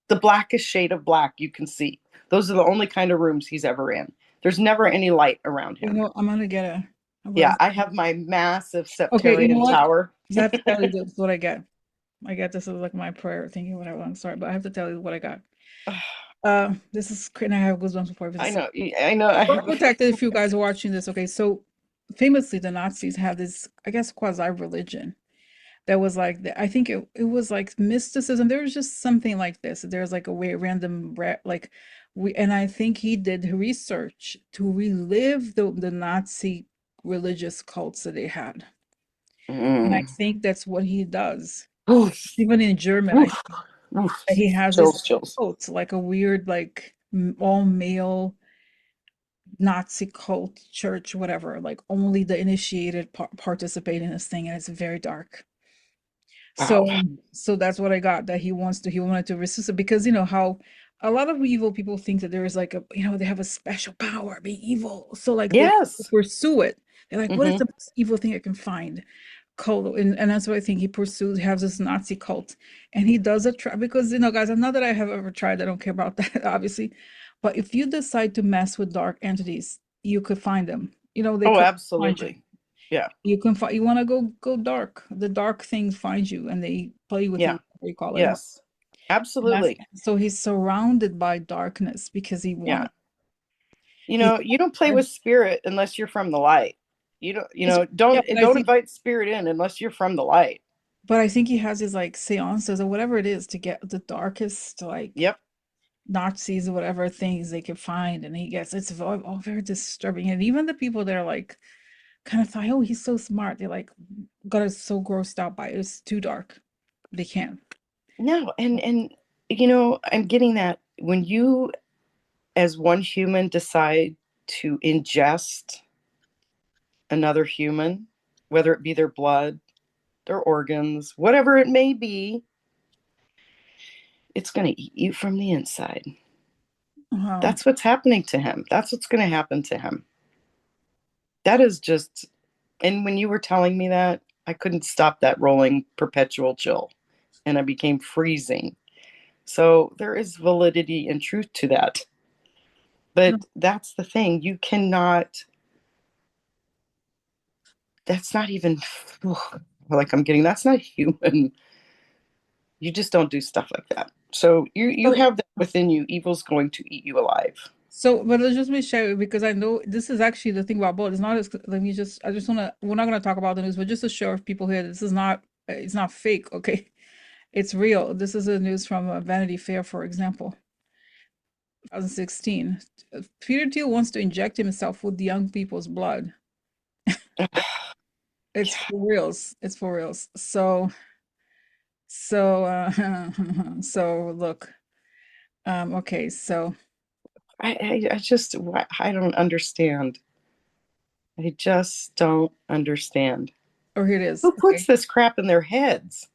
the blackest shade of black you can see. Those are the only kind of rooms he's ever in. There's never any light around him. I'm gonna get Yeah, I have my massive okay, you know septarian what? tower. I have to tell you this is what I get. I get this is like my prayer thinking what I want. Sorry, but I have to tell you what I got. This is and I have goosebumps before I this. know. I know. I We're have. protected if you guys are watching this. Okay, so famously the Nazis had this, I guess, quasi-religion that was like I think it was like mysticism. There was just something like this. There's like a way random like we and I think he did research to relive the Nazi religious cults that they had. And I Mm. think that's what he does. Oof, Even in German, I oof, think oof. that he has this Chills, chills. cult, like a weird, like all male Nazi cult church, whatever. Like only the initiated participate in this thing, and it's very dark. Wow. So that's what I got. That he wanted to resist it because how a lot of evil people think that there is like they have a special power, being evil. So like they Yes. pursue it. They're like, what is Mm-hmm. the most evil thing I can find? Cult, and that's what I think he pursues. He has this Nazi cult, and he does it because guys, not that I have ever tried. I don't care about that, obviously. But if you decide to mess with dark entities, you could find them. They Oh, could find you. absolutely. Yeah. You can find. You want to go dark. The dark things find you, and they play with Yeah. you. What you call it. Yes. And that's Absolutely. so he's surrounded by darkness because he Yeah. wanted. He, You don't play with spirit unless you're from the light. You don't, yeah, don't invite spirit in unless you're from the light. but I think he has his like seances or whatever it is to get the darkest like Yep. Nazis or whatever things they could find, and he gets it's all very disturbing. And even the people that are like kind of thought, oh, he's so smart, they're like got so grossed out by it. It's too dark. They can't. No, and I'm getting that when you as one human decide to ingest another human, whether it be their blood, their organs, whatever it may be, it's going to eat you from the inside. Wow. That's what's happening to him. That's what's going to happen to him. That is just, and when you were telling me that, I couldn't stop that rolling perpetual chill and I became freezing. So there is validity and truth to that. But that's the thing. You cannot, that's not even, like I'm getting, that's not human. You just don't do stuff like that. So you So, have that within you. Evil's going to eat you alive. but let's just be sure because I know this is actually the thing about both. It's not as, let me just, I just want to, we're not going to talk about the news, but just to show people here, this is not, it's not fake, okay? It's real. This is the news from Vanity Fair, for example, 2016. Peter Thiel wants to inject himself with the young people's blood. It's for reals. It's for reals. So look, okay, so, I just, I don't understand. I just don't understand. oh, here it is. Who puts Okay. this crap in their heads?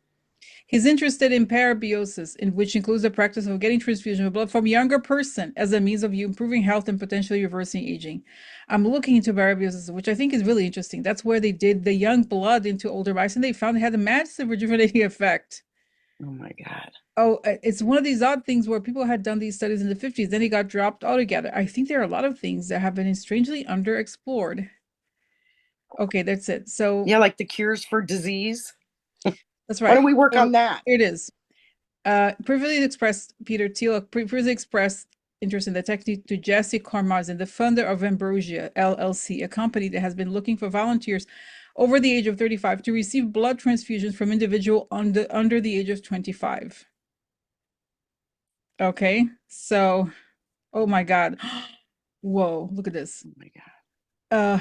He's interested in parabiosis, in which includes the practice of getting transfusion of blood from a younger person as a means of you improving health and potentially reversing aging. I'm looking into parabiosis, which I think is really interesting. That's where they did the young blood into older mice, and they found it had a massive rejuvenating effect. Oh my God. Oh, it's one of these odd things where people had done these studies in the 50s, then it got dropped altogether. I think there are a lot of things that have been strangely underexplored. Okay, that's it. So Yeah, like the cures for disease. that's Why right. don't we work So on that? here it is. Previously expressed Peter Thiel previously expressed interest in the technique to Jesse Karmazin, the founder of Ambrosia LLC, a company that has been looking for volunteers over the age of 35 to receive blood transfusions from individual under the age of 25. Okay, so oh my God. Whoa, look at this. Oh my God. Uh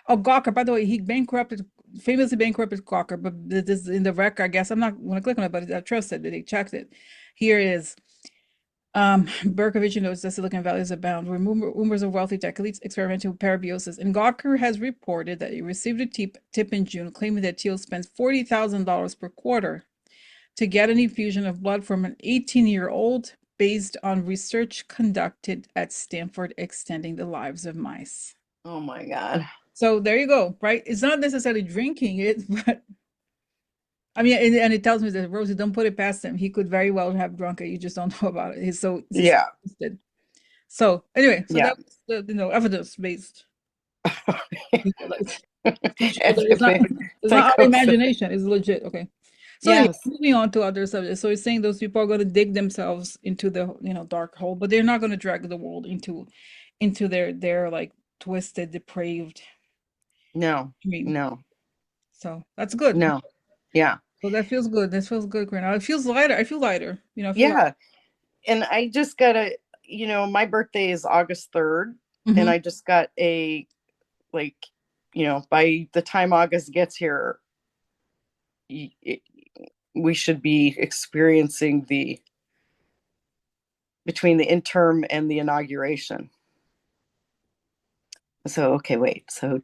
oh, Gawker, by the way, he bankrupted, famously bankrupted Gawker, but this is in the record, I guess. I'm not going to click on it, but I trust it that they checked it. Here it is. Berkovich knows that Silicon Valley is abound. Rumors of wealthy tech elites experimenting with parabiosis. And Gawker has reported that he received a tip in June claiming that Thiel spends $40,000 per quarter to get an infusion of blood from an 18-year-old based on research conducted at Stanford extending the lives of mice. Oh my God. So there you go, right? It's not necessarily drinking it, but I mean, and it tells me that Rosie, don't put it past him. He could very well have drunk it. You just don't know about it. He's so Yeah. interested. So anyway, so Yeah. that was the evidence based. Like, to show that it's not our Psychosis. imagination. It's legit. Okay. So anyway, Yes. moving on to other subjects. So he's saying those people are going to dig themselves into the dark hole, but they're not going to drag the world into their like twisted, depraved No. dream. No. So that's good. No. Yeah. So that feels good. This feels good, Karina. It feels lighter. I feel lighter. I feel like. Yeah. And I just got my birthday is August 3rd. And Hmm. I just got like, by the time August gets here, we should be experiencing between the interim and the inauguration. So, okay, wait. So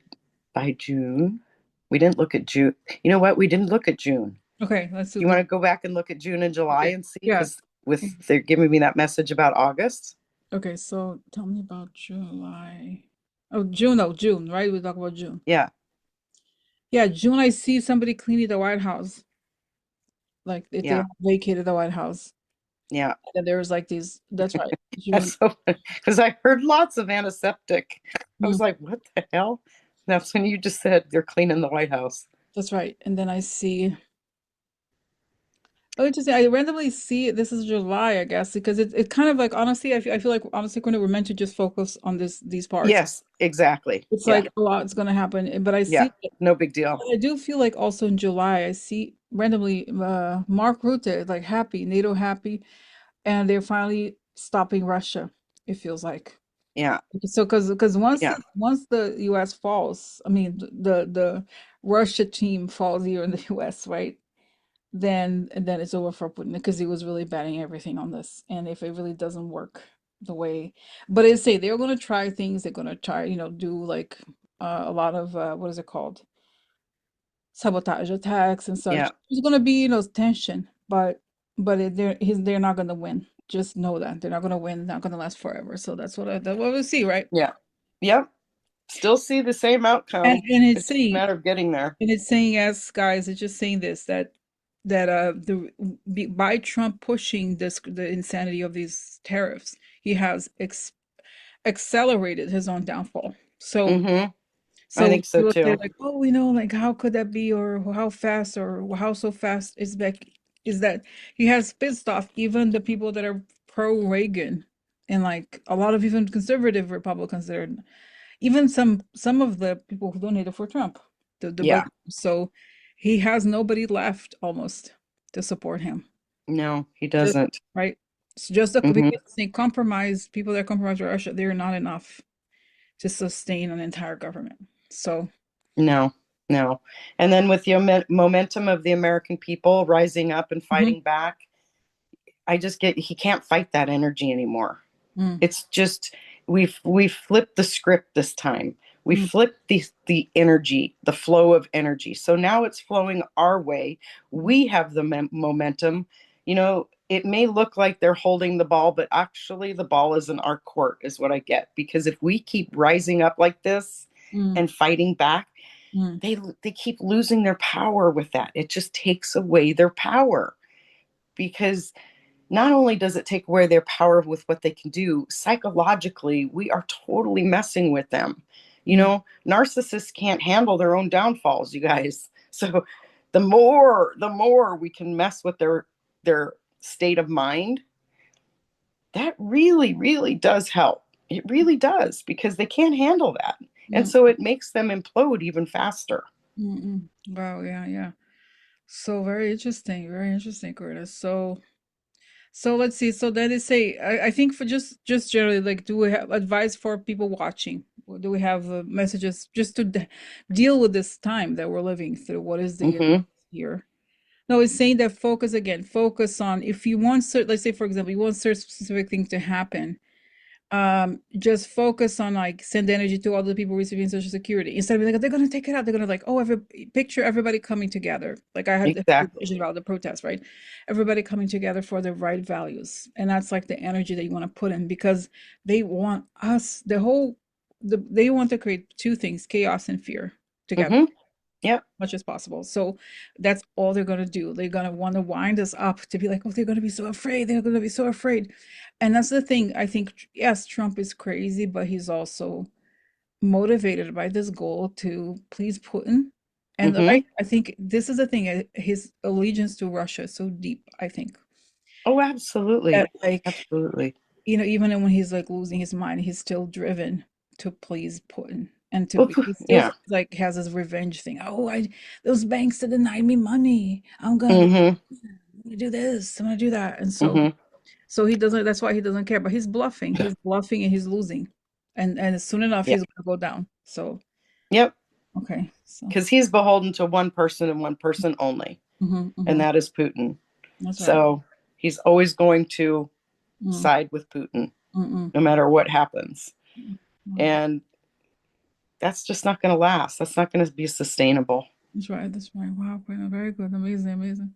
by June, we didn't look at June. You know what? We didn't look at June. Okay, let's do You want this. to go back and look at June and July Okay. and see? Yeah. Because they're giving me that message about August. Okay, so tell me about July. Oh, June. Oh, June, right? We talk about June. Yeah, Yeah, June, I see somebody cleaning the White House. Like if they yeah, vacated the White House. yeah. And there was like these, that's right. June. That's so because I heard lots of antiseptic. I Mm, was like, what the hell? That's when you just said they're cleaning the White House. that's right. And then I see, oh, interesting. I randomly see this is July, I guess, because it kind of like honestly, I feel like honestly, when we're meant to just focus on these parts. Yes, exactly. It's Yeah, like a lot's gonna happen. But I yeah. see No big deal. I do feel like also in July, I see randomly Mark Rutte like happy, NATO happy, and they're finally stopping Russia, it feels like. Yeah, So because yeah, once the US falls, I mean the Russia team falls here in the US, right? Then it's over for Putin because he was really betting everything on this. And if it really doesn't work the way, but they say they're gonna try things, they're gonna try, do like a lot of what is it called? Sabotage attacks and yeah, such. There's gonna be, tension, but but they're not going to win. Just know that they're not going to win. Not going to last forever. So that's what we see, right? Yeah. Yep. Still see the same outcome. And it's It's just a saying, matter of getting there. and it's saying, as guys, it's just saying this that by Trump pushing the insanity of these tariffs, he has accelerated his own downfall. Mm-hmm. I So think so people say too. like, oh, like how could that be, or how fast, or how so fast is that he has pissed off even the people that are pro Reagan, and like a lot of even conservative Republicans that are, even some of the people who donated for Trump, the Yeah. Bill. So he has nobody left almost to support him. No, he Just doesn't. right. It's just Mm-hmm. because they compromise people that compromise with Russia, they're not enough to sustain an entire government. So. No, no. And then with the momentum of the American people rising up and Mhm. fighting back, I just get he can't fight that energy anymore. Mm, It's just we've flipped the script this time. We mm, flipped the energy, the flow of energy. So now it's flowing our way. mhm, We have the momentum. It may look like they're holding the ball, but actually the ball is in our court, is what I get. Because if we keep rising up like this mm, and fighting back, mm, they keep losing their power with that. It just takes away their power because not only does it take away their power with what they can do, psychologically, we are totally messing with them. mm, Narcissists can't handle their own downfalls, you guys. So the more we can mess with their state of mind, that really, really does help. It really does because they can't handle that. And mm, so it makes them implode even faster. mm, mm. Wow, yeah, yeah. So very interesting, Curtis. So let's see. So then they say, I think for just generally, like, do we have advice for people watching? Or do we have messages just to deal with this time that we're living through? What is the Mm-hmm. here? No, it's saying that focus on if you want, let's say, for example, you want certain specific thing to happen, just focus on like send energy to all the people receiving social security instead of being like they're gonna take it out. They're gonna like, oh, picture everybody coming together. Like I had the Exactly. vision about the protest, right? Everybody coming together for the right values, and that's like the energy that you want to put in because they want us they want to create two things: chaos and fear together Mm-hmm. Yep. much as possible. So that's all they're gonna do. They're gonna want to wind us up to be like, oh, they're gonna be so afraid. They're gonna be so afraid. And that's the thing. I think, yes, Trump is crazy, but he's also motivated by this goal to please Putin. And Mm-hmm. I think this is the thing. His allegiance to Russia is so deep, I think. Oh, That absolutely. like, Absolutely. even when he's like losing his mind, he's still driven to please Putin and to Well, be he still yeah. like has his revenge thing. Oh, I those banks that denied me money. Mm-hmm. I'm gonna do this, I'm gonna do that. And Mm-hmm. so he doesn't, that's why he doesn't care. But he's bluffing. He's bluffing and he's losing. And soon enough Yeah. he's gonna go down. So Yep. okay. So Because he's beholden to one person and one person only, and hmm that is Putin. that's right. So he's always going to Mm, side with Putin, mm, no matter what happens. mm. Wow. And that's just not going to last. That's not going to be sustainable. That's right. That's right. Wow. Quite very good. Amazing. Amazing.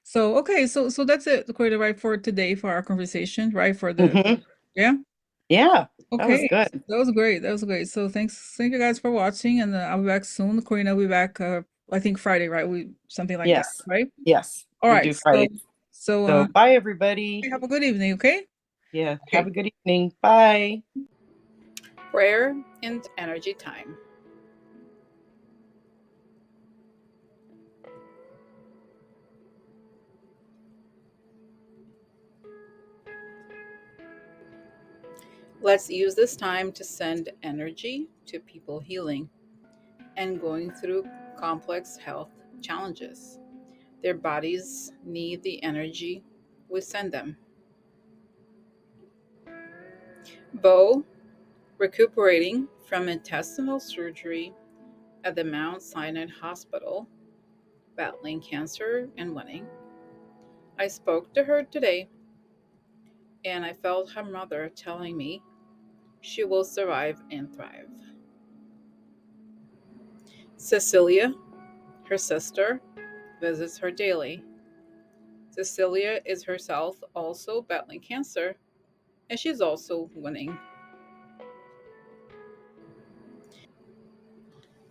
So okay, so that's it, Corey, right, for today for our conversation, right? For the Mm-hmm. yeah. Yeah, that was Okay, good. that was great. That was great. So thank you guys for watching, and I'll be back soon. Corey will be back. I think Friday, right? We something like that, Yes. right? Yes. All We right. do Friday. So So bye, everybody. have a good evening. Okay. Yeah. Have Okay. a good evening. Bye. Prayer and energy time. Let's use this time to send energy to people healing and going through complex health challenges. Their bodies need the energy we send them. Bo, recuperating from intestinal surgery at the Mount Sinai Hospital, battling cancer and winning. I spoke to her today and I felt her mother telling me she will survive and thrive. Cecilia, her sister, visits her daily. Cecilia is herself also battling cancer, and she's also winning.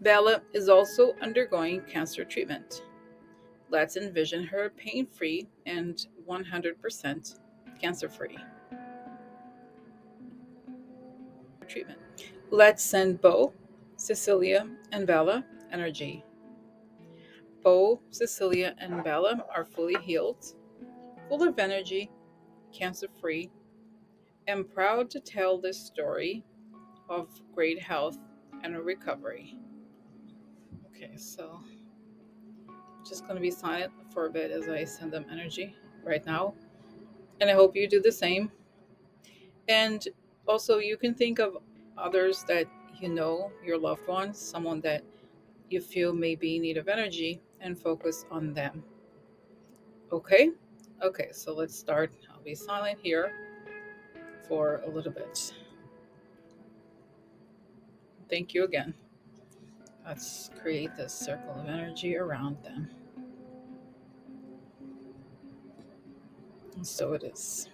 Bella is also undergoing cancer treatment. Let's envision her pain free and 100% cancer free. Treatment. Let's send Bo, Cecilia, and Bella energy. Bo, Cecilia, and Bella are fully healed, full of energy, cancer free, and proud to tell this story of great health and recovery. Okay, so I'm just going to be silent for a bit as I send them energy right now. And I hope you do the same. And also, you can think of others that you know, your loved ones, someone that you feel may be in need of energy, and focus on them. Okay? Okay, so let's start. I'll be silent here for a little bit. Thank you again. Let's create this circle of energy around them. And so it is.